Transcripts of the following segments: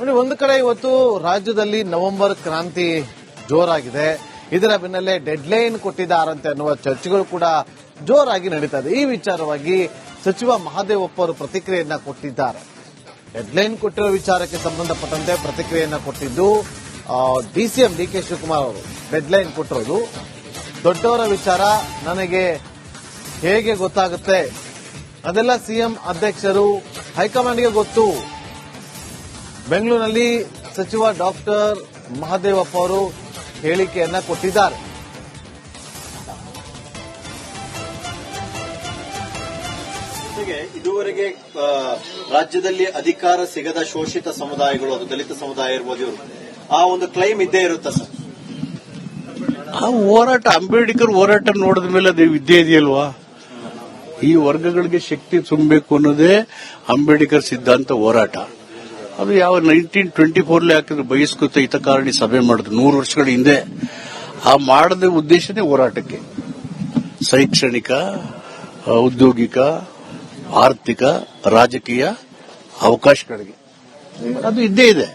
ನೋಡಿ, ಒಂದು ಕಡೆ ಇವತ್ತು ರಾಜ್ಯದಲ್ಲಿ ನವೆಂಬರ್ ಕ್ರಾಂತಿ ಜೋರಾಗಿದೆ. ಇದರ ಬೆನ್ನಲ್ಲೇ ಡೆಡ್ಲೈನ್ ಕೊಟ್ಟಿದ್ದಾರಂತೆ ಅನ್ನುವ ಚರ್ಚೆಗಳು ಕೂಡ ಜೋರಾಗಿ ನಡೀತಾ ಇದೆ. ಈ ವಿಚಾರವಾಗಿ ಸಚಿವ ಮಹದೇವಪ್ಪ ಅವರು ಪ್ರತಿಕ್ರಿಯೆಯನ್ನ ಕೊಟ್ಟಿದ್ದಾರೆ. ಡೆಡ್ಲೈನ್ ಕೊಟ್ಟಿರೋ ವಿಚಾರಕ್ಕೆ ಸಂಬಂಧಪಟ್ಟಂತೆ ಪ್ರತಿಕ್ರಿಯೆಯನ್ನ ಕೊಟ್ಟಿದ್ದು ಡಿಸಿಎಂ ಡಿ ಕೆ ಶಿವಕುಮಾರ್ ಅವರು. ಡೆಡ್ಲೈನ್ ಕೊಟ್ಟಿರೋದು ದೊಡ್ಡವರ ವಿಚಾರ ನನಗೆ ಹೇಗೆ ಗೊತ್ತಾಗುತ್ತೆ, ಅದೆಲ್ಲ ಸಿಎಂ ಅಧ್ಯಕ್ಷರು ಹೈಕಮಾಂಡ್ಗೆ ಗೊತ್ತು. ಬೆಂಗಳೂರಿನಲ್ಲಿ ಸಚಿವ ಡಾಕ್ಟರ್ ಮಹದೇವಪ್ಪ ಅವರು ಹೇಳಿಕೆಯನ್ನ ಕೊಟ್ಟಿದ್ದಾರೆ. ಇದುವರೆಗೆ ರಾಜ್ಯದಲ್ಲಿ ಅಧಿಕಾರ ಸಿಗದ ಶೋಷಿತ ಸಮುದಾಯಗಳು, ಅದು ದಲಿತ ಸಮುದಾಯ ಇರ್ಬೋದು, ಇವರು ಆ ಒಂದು ಕ್ಲೈಮ್ ಇದ್ದೇ ಇರುತ್ತೆ ಸರ್. ಆ ಹೋರಾಟ, ಅಂಬೇಡ್ಕರ್ ಹೋರಾಟ ನೋಡಿದ ಮೇಲೆ ಅದು ಇದ್ದೇ ಇದೆಯಲ್ವಾ? ಈ ವರ್ಗಗಳಿಗೆ ಶಕ್ತಿ ತುಂಬಬೇಕು ಅನ್ನೋದೇ ಅಂಬೇಡ್ಕರ್ ಸಿದ್ಧಾಂತ ಹೋರಾಟ. ಅದು ಯಾವ 1924 ಹಾಕಿದ್ರು ಬಹಿಷ್ಕೃತ ಹಿತಕಾರಣಿ ಸಭೆ ಮಾಡಿದ್ರು 100 ವರ್ಷಗಳ ಹಿಂದೆ. ಆ ಮಾಡದ ಉದ್ದೇಶನೇ ಹೋರಾಟಕ್ಕೆ ಶೈಕ್ಷಣಿಕ, ಉದ್ಯೋಗಿಕ, ಆರ್ಥಿಕ, ರಾಜಕೀಯ ಅವಕಾಶಗಳಿಗೆ ಅದು ಇದ್ದೇ ಇದೆ.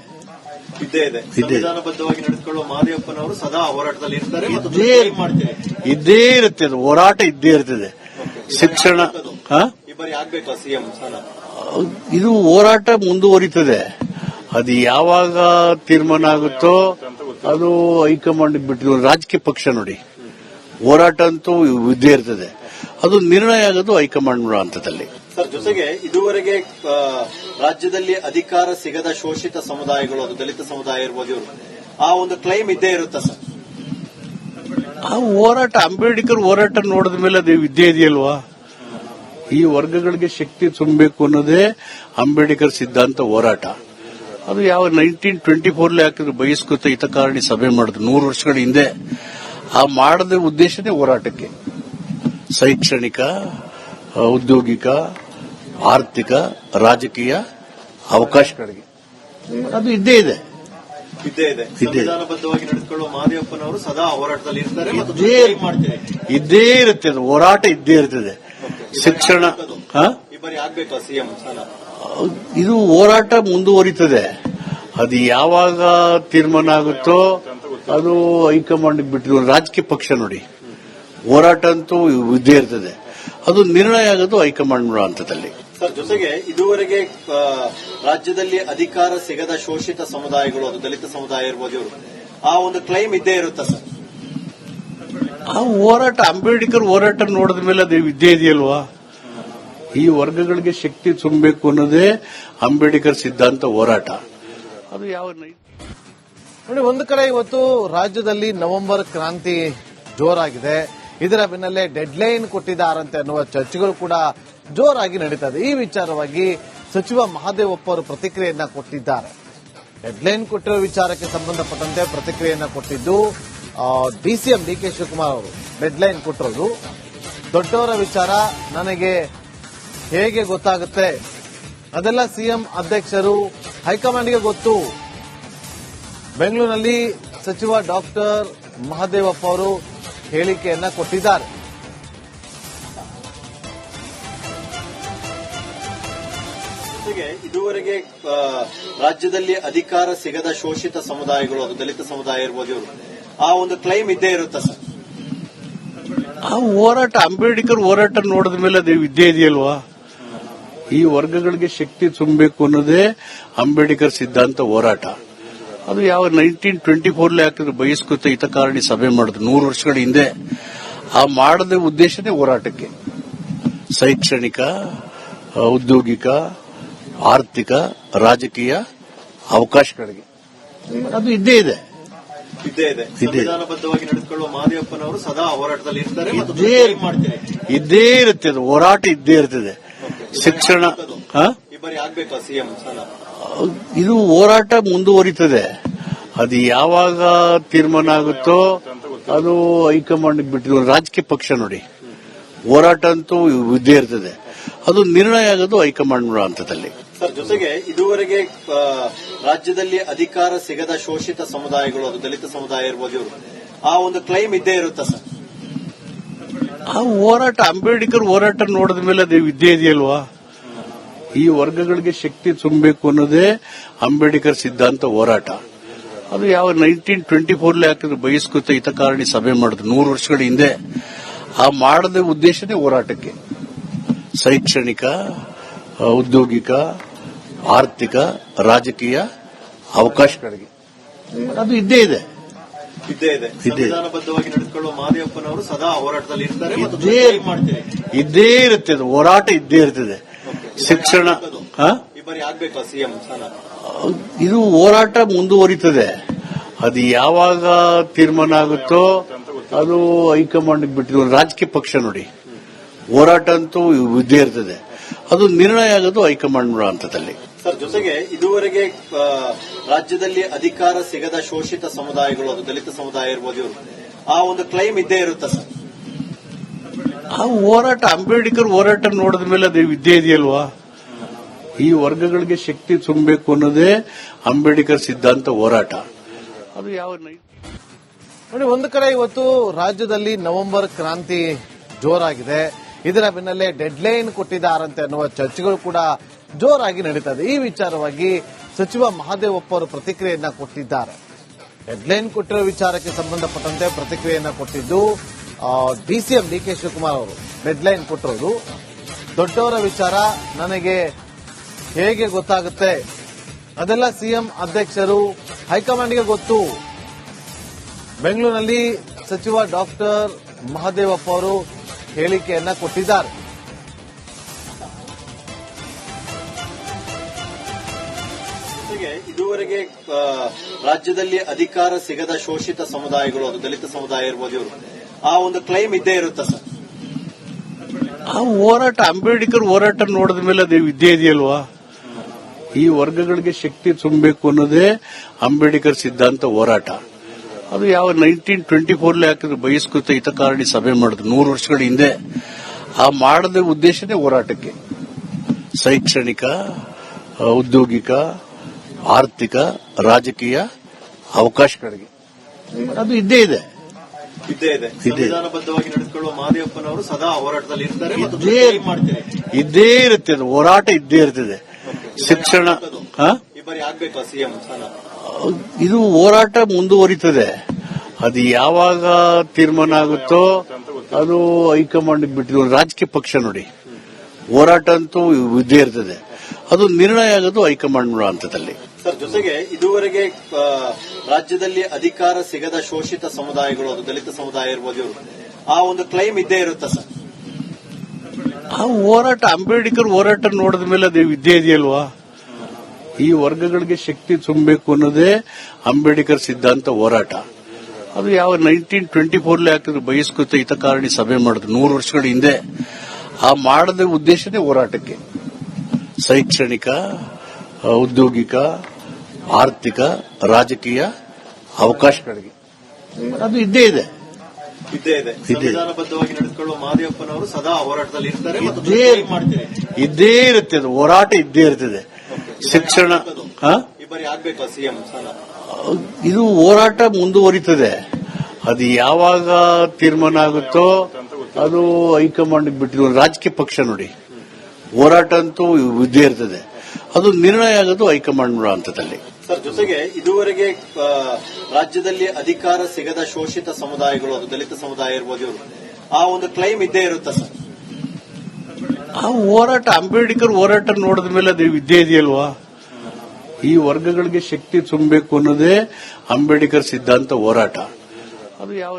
ಸಂವಿಧಾನಬದ್ಧವಾಗಿ ನಡೆದುಕೊಳ್ಳುವ ಮಹದೇವಪ್ಪನವರು ಸದಾ ಹೋರಾಟದಲ್ಲಿ ಇರ್ತಾರೆ, ಇದ್ದೇ ಇರುತ್ತೆ. ಅದು ಹೋರಾಟ ಇದ್ದೇ ಇರ್ತದೆ. ಶಿಕ್ಷಣ ಈ ಬಾರಿ ಆಗ್ಬೇಕಾ ಸಿಎಂ ಸ್ಥಾನ? ಇದು ಹೋರಾಟ ಮುಂದುವರಿತದೆ. ಅದು ಯಾವಾಗ ತೀರ್ಮಾನ ಆಗುತ್ತೋ ಅದು ಹೈಕಮಾಂಡ್ ಬಿಟ್ಟು, ರಾಜಕೀಯ ಪಕ್ಷ ನೋಡಿ, ಹೋರಾಟ ಅಂತೂ ಇದ್ದೇ ಇರ್ತದೆ. ಅದು ನಿರ್ಣಯ ಆಗೋದು ಹೈಕಮಾಂಡ್ ಹಂತದಲ್ಲಿ. ಸರ್, ಜೊತೆಗೆ ಇದುವರೆಗೆ ರಾಜ್ಯದಲ್ಲಿ ಅಧಿಕಾರ ಸಿಗದ ಶೋಷಿತ ಸಮುದಾಯಗಳು, ಅದು ದಲಿತ ಸಮುದಾಯ ಇರ್ಬೋದು, ಇವರು ಆ ಒಂದು ಕ್ಲೈಮ್ ಇದ್ದೇ ಇರುತ್ತೆ ಸರ್. ಆ ಹೋರಾಟ, ಅಂಬೇಡ್ಕರ್ ಹೋರಾಟ ನೋಡಿದ ಮೇಲೆ ಅದು ಇದ್ದೇ ಇದೆಯಲ್ವಾ? ಈ ವರ್ಗಗಳಿಗೆ ಶಕ್ತಿ ತುಂಬಬೇಕು ಅನ್ನೋದೇ ಅಂಬೇಡ್ಕರ್ ಸಿದ್ಧಾಂತ ಹೋರಾಟ. ಅದು ಯಾವ 1924 ಹಾಕಿದ್ರು ಬಹಿಷ್ಕೃತ ಹಿತಕಾರಣಿ ಸಭೆ ಮಾಡಿದ್ರು 100 ವರ್ಷಗಳ ಹಿಂದೆ. ಆ ಮಾಡದ ಉದ್ದೇಶನೇ ಹೋರಾಟಕ್ಕೆ ಶೈಕ್ಷಣಿಕ, ಉದ್ಯೋಗಿಕ, ಆರ್ಥಿಕ, ರಾಜಕೀಯ ಅವಕಾಶಗಳಿಗೆ ಅದು ಇದ್ದೇ ಇದೆ. ಸಂವಿಧಾನಬದ್ಧವಾಗಿ ನಡೆದುಕೊಳ್ಳುವ ಮಹದೇವಪ್ಪನವರು ಸದಾ ಹೋರಾಟದಲ್ಲಿ ಇರ್ತಾರೆ, ಇದ್ದೇ ಇರುತ್ತೆ. ಅದು ಹೋರಾಟ ಇದ್ದೇ ಇರ್ತದೆ. ಶಿಕ್ಷಣ ಈ ಬಾರಿ ಆಗ್ಬೇಕಾ ಸಿಎಂ ಸ್ಥಾನ? ಇದು ಹೋರಾಟ ಮುಂದುವರಿತದೆ. ಅದು ಯಾವಾಗ ತೀರ್ಮಾನ ಆಗುತ್ತೋ ಅದು ಹೈಕಮಾಂಡ್ ಬಿಟ್ಟು, ರಾಜಕೀಯ ಪಕ್ಷ ನೋಡಿ, ಹೋರಾಟ ಅಂತೂ ಇದ್ದೇ ಇರ್ತದೆ. ಅದು ನಿರ್ಣಯ ಆಗೋದು ಹೈಕಮಾಂಡ್ ಹಂತದಲ್ಲಿ. ಸರ್, ಜೊತೆಗೆ ಇದುವರೆಗೆ ರಾಜ್ಯದಲ್ಲಿ ಅಧಿಕಾರ ಸಿಗದ ಶೋಷಿತ ಸಮುದಾಯಗಳು, ಅದು ದಲಿತ ಸಮುದಾಯ ಇರ್ಬೋದು, ಇವರು ಆ ಒಂದು ಕ್ಲೈಮ್ ಇದ್ದೇ ಇರುತ್ತೆ ಸರ್. ಆ ಹೋರಾಟ, ಅಂಬೇಡ್ಕರ್ ಹೋರಾಟ ನೋಡಿದ ಮೇಲೆ ಅದು ಇದ್ದೇ ಇದೆಯಲ್ವಾ? ಈ ವರ್ಗಗಳಿಗೆ ಶಕ್ತಿ ತುಂಬಬೇಕು ಅನ್ನೋದೇ ಅಂಬೇಡ್ಕರ್ ಸಿದ್ಧಾಂತ ಹೋರಾಟ. ಅದು ಯಾವ ನೋಡಿ, ಒಂದು ಕಡೆ ಇವತ್ತು ರಾಜ್ಯದಲ್ಲಿ ನವೆಂಬರ್ ಕ್ರಾಂತಿ ಜೋರಾಗಿದೆ. ಇದರ ಬೆನ್ನಲ್ಲೇ ಡೆಡ್ಲೈನ್ ಕೊಟ್ಟಿದ್ದಾರಂತೆ ಅನ್ನುವ ಚರ್ಚೆಗಳು ಕೂಡ ಜೋರಾಗಿ ನಡೀತಾ ಇದೆ. ಈ ವಿಚಾರವಾಗಿ ಸಚಿವ ಮಹದೇವಪ್ಪ ಅವರು ಪ್ರತಿಕ್ರಿಯೆಯನ್ನ ಕೊಟ್ಟಿದ್ದಾರೆ. ಡೆಡ್ಲೈನ್ ಕೊಟ್ಟಿರೋ ವಿಚಾರಕ್ಕೆ ಸಂಬಂಧಪಟ್ಟಂತೆ ಪ್ರತಿಕ್ರಿಯೆಯನ್ನ ಕೊಟ್ಟಿದ್ದು ಡಿಸಿಎಂ ಡಿ ಕೆ ಶಿವಕುಮಾರ್ ಅವರು. ಡೆಡ್ಲೈನ್ ಕೊಟ್ಟಿರೋದು ದೊಡ್ಡವರ ವಿಚಾರ ನನಗೆ ಹೇಗೆ ಗೊತ್ತಾಗುತ್ತೆ, ಅದೆಲ್ಲ ಸಿಎಂ ಅಧ್ಯಕ್ಷರು ಹೈಕಮಾಂಡ್ಗೆ ಗೊತ್ತು. ಬೆಂಗಳೂರಿನಲ್ಲಿ ಸಚಿವ ಡಾಕ್ಟರ್ ಮಹದೇವಪ್ಪ ಅವರು ಹೇಳಿಕೆಯನ್ನ ಕೊಟ್ಟಿದ್ದಾರೆ. ಇದುವರೆಗೆ ರಾಜ್ಯದಲ್ಲಿ ಅಧಿಕಾರ ಸಿಗದ ಶೋಷಿತ ಸಮುದಾಯಗಳು, ಅದು ದಲಿತ ಸಮುದಾಯ ಇರ್ಬೋದು, ಇವರು ಆ ಒಂದು ಕ್ಲೈಮ್ ಇದ್ದೇ ಇರುತ್ತೆ ಸರ್. ಆ ಹೋರಾಟ, ಅಂಬೇಡ್ಕರ್ ಹೋರಾಟ ನೋಡಿದ ಮೇಲೆ ಅದು ಇದ್ದೇ ಇದೆಯಲ್ವಾ? ಈ ವರ್ಗಗಳಿಗೆ ಶಕ್ತಿ ತುಂಬಬೇಕು ಅನ್ನೋದೇ ಅಂಬೇಡ್ಕರ್ ಸಿದ್ಧಾಂತ ಹೋರಾಟ. ಅದು ಯಾವ 1924 ಹಾಕಿದ್ರು ಬಹಿಷ್ಕೃತ ಹಿತಕಾರಣಿ ಸಭೆ ಮಾಡಿದ್ರು 100 ವರ್ಷಗಳ ಹಿಂದೆ. ಆ ಮಾಡದ ಉದ್ದೇಶನೇ ಹೋರಾಟಕ್ಕೆ ಶೈಕ್ಷಣಿಕ, ಉದ್ಯೋಗಿಕ, ಆರ್ಥಿಕ, ರಾಜಕೀಯ ಅವಕಾಶಗಳಿಗೆ ಅದು ಇದ್ದೇ ಇದೆ. ಸಂವಿಧಾನಬದ್ಧವಾಗಿ ನಡೆದುಕೊಳ್ಳುವ ಮಹದೇವಪ್ಪನವರು ಸದಾ ಹೋರಾಟದಲ್ಲಿ ಇರ್ತಾರೆ, ಇದ್ದೇ ಇರುತ್ತೆ. ಅದು ಹೋರಾಟ ಇದ್ದೇ ಇರ್ತದೆ. ಶಿಕ್ಷಣ ಈ ಬಾರಿ ಆಗ್ಬೇಕಾ ಸಿಎಂ ಸ್ಥಾನ? ಇದು ಹೋರಾಟ ಮುಂದುವರಿತದೆ. ಅದು ಯಾವಾಗ ತೀರ್ಮಾನ ಆಗುತ್ತೋ ಅದು ಹೈಕಮಾಂಡ್ ಬಿಟ್ಟು, ರಾಜಕೀಯ ಪಕ್ಷ ನೋಡಿ, ಹೋರಾಟ ಅಂತೂ ಇದ್ದೇ ಇರ್ತದೆ. ಅದು ನಿರ್ಣಯ ಆಗೋದು ಹೈಕಮಾಂಡ್ ಹಂತದಲ್ಲಿ. ಸರ್, ಜೊತೆಗೆ ಇದುವರೆಗೆ ರಾಜ್ಯದಲ್ಲಿ ಅಧಿಕಾರ ಸಿಗದ ಶೋಷಿತ ಸಮುದಾಯಗಳು, ಅದು ದಲಿತ ಸಮುದಾಯ ಇರ್ಬೋದು, ಇವರು ಆ ಒಂದು ಕ್ಲೈಮ್ ಇದ್ದೇ ಇರುತ್ತೆ ಸರ್. ಆ ಹೋರಾಟ, ಅಂಬೇಡ್ಕರ್ ಹೋರಾಟ ನೋಡಿದ ಮೇಲೆ ಅದು ಇದ್ದೇ ಇದೆಯಲ್ವಾ? ಈ ವರ್ಗಗಳಿಗೆ ಶಕ್ತಿ ತುಂಬಬೇಕು ಅನ್ನೋದೇ ಅಂಬೇಡ್ಕರ್ ಸಿದ್ಧಾಂತ ಹೋರಾಟ. ಅದು ಯಾವ 1924 ಹಾಕಿದ್ರು ಬಹಿಷ್ಕೃತ ಹಿತಕಾರಣಿ ಸಭೆ ಮಾಡಿದ್ರು 100 ವರ್ಷಗಳ ಹಿಂದೆ. ಆ ಮಾಡದ ಉದ್ದೇಶನೇ ಹೋರಾಟಕ್ಕೆ, ಶೈಕ್ಷಣಿಕ, ಔದ್ಯೋಗಿಕ, ಆರ್ಥಿಕ, ರಾಜಕೀಯ ಅವಕಾಶಗಳಿಗೆ. ಅದು ಇದ್ದೇ ಇದೆ. ಸಂವಿಧಾನಬದ್ಧವಾಗಿ ನಡೆದುಕೊಳ್ಳುವ ಮಹದೇವಪ್ಪನವರು ಸದಾ ಹೋರಾಟದಲ್ಲಿ ಇರ್ತಾರೆ. ಇದ್ದೇ ಇರುತ್ತೆ, ಅದು ಹೋರಾಟ ಇದ್ದೇ ಇರ್ತದೆ. ಶಿಕ್ಷಣ ಈ ಬಾರಿ ಆಗ್ಬೇಕಾ ಸಿಎಂ ಸ್ಥಾನ? ಇದು ಹೋರಾಟ ಮುಂದುವರಿತದೆ. ಅದು ಯಾವಾಗ ತೀರ್ಮಾನ ಆಗುತ್ತೋ ಅದು ಹೈಕಮಾಂಡ್ ಬಿಟ್ಟಿದ್ದು. ರಾಜಕೀಯ ಪಕ್ಷ ನೋಡಿ, ಹೋರಾಟ ಅಂತೂ ಇದ್ದೇ ಇರ್ತದೆ. ಅದು ನಿರ್ಣಯ ಆಗೋದು ಹೈಕಮಾಂಡ್ ಹಂತದಲ್ಲಿ. ಸರ್, ಜೊತೆಗೆ ಇದುವರೆಗೆ ರಾಜ್ಯದಲ್ಲಿ ಅಧಿಕಾರ ಸಿಗದ ಶೋಷಿತ ಸಮುದಾಯಗಳು, ಅದು ದಲಿತ ಸಮುದಾಯ ಇರ್ಬೋದು, ಇವರು ಆ ಒಂದು ಕ್ಲೈಮ್ ಇದ್ದೇ ಇರುತ್ತೆ ಸರ್. ಆ ಹೋರಾಟ, ಅಂಬೇಡ್ಕರ್ ಹೋರಾಟ ನೋಡಿದ ಮೇಲೆ ಅದು ಇದ್ದೇ ಇದೆಯಲ್ವಾ. ಈ ವರ್ಗಗಳಿಗೆ ಶಕ್ತಿ ತುಂಬಬೇಕು ಅನ್ನೋದೇ ಅಂಬೇಡ್ಕರ್ ಸಿದ್ಧಾಂತ ಹೋರಾಟ. ಅದು ಯಾವ ನೋಡಿ, ಒಂದು ಕಡೆ ಇವತ್ತು ರಾಜ್ಯದಲ್ಲಿ ನವೆಂಬರ್ ಕ್ರಾಂತಿ ಜೋರಾಗಿದೆ. ಇದರ ಬೆನ್ನಲ್ಲೇ ಡೆಡ್ಲೈನ್ ಕೊಟ್ಟಿದ್ದಾರಂತೆ ಅನ್ನುವ ಚರ್ಚೆಗಳು ಕೂಡ ಜೋರಾಗಿ ನಡೀತದೆ. ಈ ವಿಚಾರವಾಗಿ ಸಚಿವ ಮಹದೇವಪ್ಪ ಅವರು ಪ್ರತಿಕ್ರಿಯೆಯನ್ನ ಕೊಟ್ಟಿದ್ದಾರೆ. ಡೆಡ್ಲೈನ್ ಕೊಟ್ಟಿರೋ ವಿಚಾರಕ್ಕೆ ಸಂಬಂಧಪಟ್ಟಂತೆ ಪ್ರತಿಕ್ರಿಯೆಯನ್ನ ಕೊಟ್ಟಿದ್ದು ಡಿಸಿಎಂ ಡಿಕೆ ಶಿವಕುಮಾರ್ ಅವರು. ಡೆಡ್ಲೈನ್ ಕೊಟ್ಟಿರೋದು ದೊಡ್ಡವರ ವಿಚಾರ, ನನಗೆ ಹೇಗೆ ಗೊತ್ತಾಗುತ್ತೆ, ಅದೆಲ್ಲ ಸಿಎಂ ಅಧ್ಯಕ್ಷರು ಹೈಕಮಾಂಡ್ಗೆ ಗೊತ್ತು. ಬೆಂಗಳೂರಿನಲ್ಲಿ ಸಚಿವ ಡಾಕ್ಟರ್ ಮಹದೇವಪ್ಪ ಅವರು ಹೇಳಿಕೆಯನ್ನ ಕೊಟ್ಟಿದ್ದಾರೆ. ಇದುವರೆಗೆ ರಾಜ್ಯದಲ್ಲಿ ಅಧಿಕಾರ ಸಿಗದ ಶೋಷಿತ ಸಮುದಾಯಗಳು, ಅದು ದಲಿತ ಸಮುದಾಯ ಇರ್ಬೋದು, ಇವರು ಆ ಒಂದು ಕ್ಲೈಮ್ ಇದ್ದೇ ಇರುತ್ತೆ ಸರ್. ಆ ಹೋರಾಟ, ಅಂಬೇಡ್ಕರ್ ಹೋರಾಟ ನೋಡಿದ ಮೇಲೆ ಅದು ಇದ್ದೇ ಇದೆಯಲ್ವಾ. ಈ ವರ್ಗಗಳಿಗೆ ಶಕ್ತಿ ತುಂಬಬೇಕು ಅನ್ನೋದೇ ಅಂಬೇಡ್ಕರ್ ಸಿದ್ಧಾಂತ ಹೋರಾಟ. ಅದು ಯಾವ 1924 ಹಾಕಿದ್ರು ಬಹಿಷ್ಕೃತ ಹಿತಕಾರಣಿ ಸಭೆ ಮಾಡಿದ್ರು 100 ವರ್ಷಗಳ ಹಿಂದೆ. ಆ ಮಾಡದ ಉದ್ದೇಶನೇ ಹೋರಾಟಕ್ಕೆ, ಶೈಕ್ಷಣಿಕ, ಔದ್ಯೋಗಿಕ, ಆರ್ಥಿಕ, ರಾಜಕೀಯ ಅವಕಾಶಗಳಿಗೆ. ಅದು ಇದ್ದೇ ಇದೆ. ಸಂವಿಧಾನಬದ್ಧವಾಗಿ ನಡೆದುಕೊಳ್ಳುವ ಮಹದೇವಪ್ಪನವರು ಸದಾ ಹೋರಾಟದಲ್ಲಿ ಇರ್ತಾರೆ. ಇದ್ದೇ ಇರುತ್ತೆ, ಅದು ಹೋರಾಟ ಇದ್ದೇ ಇರ್ತದೆ. ಶಿಕ್ಷಣ ಈ ಬಾರಿ ಆಗ್ಬೇಕಾ ಸಿಎಂ ಸ್ಥಾನ? ಇದು ಹೋರಾಟ ಮುಂದುವರಿತದೆ. ಅದು ಯಾವಾಗ ತೀರ್ಮಾನ ಆಗುತ್ತೋ ಅದು ಹೈಕಮಾಂಡ್ ಬಿಟ್ಟಿದ್ದು. ರಾಜಕೀಯ ಪಕ್ಷ ನೋಡಿ, ಹೋರಾಟ ಅಂತೂ ಇದ್ದೇ ಇರ್ತದೆ. ಅದು ನಿರ್ಣಯ ಆಗೋದು ಹೈಕಮಾಂಡ್ ಹಂತದಲ್ಲಿ. ಸರ್, ಜೊತೆಗೆ ಇದುವರೆಗೆ ರಾಜ್ಯದಲ್ಲಿ ಅಧಿಕಾರ ಸಿಗದ ಶೋಷಿತ ಸಮುದಾಯಗಳು, ಅದು ದಲಿತ ಸಮುದಾಯ ಇರ್ಬೋದು, ಇವರು ಆ ಒಂದು ಕ್ಲೈಮ್ ಇದ್ದೇ ಇರುತ್ತೆ ಸರ್. ಆ ಹೋರಾಟ, ಅಂಬೇಡ್ಕರ್ ಹೋರಾಟ ನೋಡಿದ ಮೇಲೆ ಅದು ಇದ್ದೇ ಇದೆಯಲ್ವಾ. ಈ ವರ್ಗಗಳಿಗೆ ಶಕ್ತಿ ತುಂಬಬೇಕು ಅನ್ನೋದೇ ಅಂಬೇಡ್ಕರ್ ಸಿದ್ಧಾಂತ ಹೋರಾಟ. ಅದು ಯಾವ 1924 ಹಾಕಿದ್ರು ಬಹಿಷ್ಕೃತ ಹಿತಕಾರಣಿ ಸಭೆ ಮಾಡಿದ್ರು 100 ವರ್ಷಗಳ ಹಿಂದೆ. ಆ ಮಾಡದ ಉದ್ದೇಶನೇ ಹೋರಾಟಕ್ಕೆ, ಶೈಕ್ಷಣಿಕ, ಔದ್ಯೋಗಿಕ, ಆರ್ಥಿಕ, ರಾಜಕೀಯ ಅವಕಾಶಗಳಿಗೆ. ಅದು ಇದ್ದೇ ಇದೆ. ಸಂವಿಧಾನಬದ್ಧವಾಗಿ ನಡೆದುಕೊಳ್ಳುವ ಮಹದೇವಪ್ಪನವರು ಸದಾ ಹೋರಾಟದಲ್ಲಿ ಇರ್ತಾರೆ. ಇದ್ದೇ ಇರುತ್ತೆ, ಅದು ಹೋರಾಟ ಇದ್ದೇ ಇರ್ತದೆ. ಶಿಕ್ಷಣ ಈ ಬಾರಿ ಆಗ್ಬೇಕಾ ಸಿಎಂ ಸ್ಥಾನ? ಇದು ಹೋರಾಟ ಮುಂದುವರಿತದೆ. ಅದು ಯಾವಾಗ ತೀರ್ಮಾನ ಆಗುತ್ತೋ ಅದು ಹೈಕಮಾಂಡ್ ಬಿಟ್ಟಿದ್ದು. ರಾಜಕೀಯ ಪಕ್ಷ ನೋಡಿ, ಹೋರಾಟ ಅಂತೂ ಇದ್ದೇ ಇರ್ತದೆ. ಅದು ನಿರ್ಣಯ ಆಗೋದು ಹೈಕಮಾಂಡ್ ಹಂತದಲ್ಲಿ. ಸರ್, ಜೊತೆಗೆ ಇದುವರೆಗೆ ರಾಜ್ಯದಲ್ಲಿ ಅಧಿಕಾರ ಸಿಗದ ಶೋಷಿತ ಸಮುದಾಯಗಳು, ಅದು ದಲಿತ ಸಮುದಾಯ ಇರ್ಬೋದು, ಇವರು ಆ ಒಂದು ಕ್ಲೈಮ್ ಇದ್ದೇ ಇರುತ್ತೆ ಸರ್. ಆ ಹೋರಾಟ, ಅಂಬೇಡ್ಕರ್ ಹೋರಾಟ ನೋಡಿದ ಮೇಲೆ ಅದು ಇದ್ದೇ ಇದೆಯಲ್ವಾ. ಈ ವರ್ಗಗಳಿಗೆ ಶಕ್ತಿ ತುಂಬಬೇಕು ಅನ್ನೋದೇ ಅಂಬೇಡ್ಕರ್ ಸಿದ್ಧಾಂತ ಹೋರಾಟ. ಅದು ಯಾವ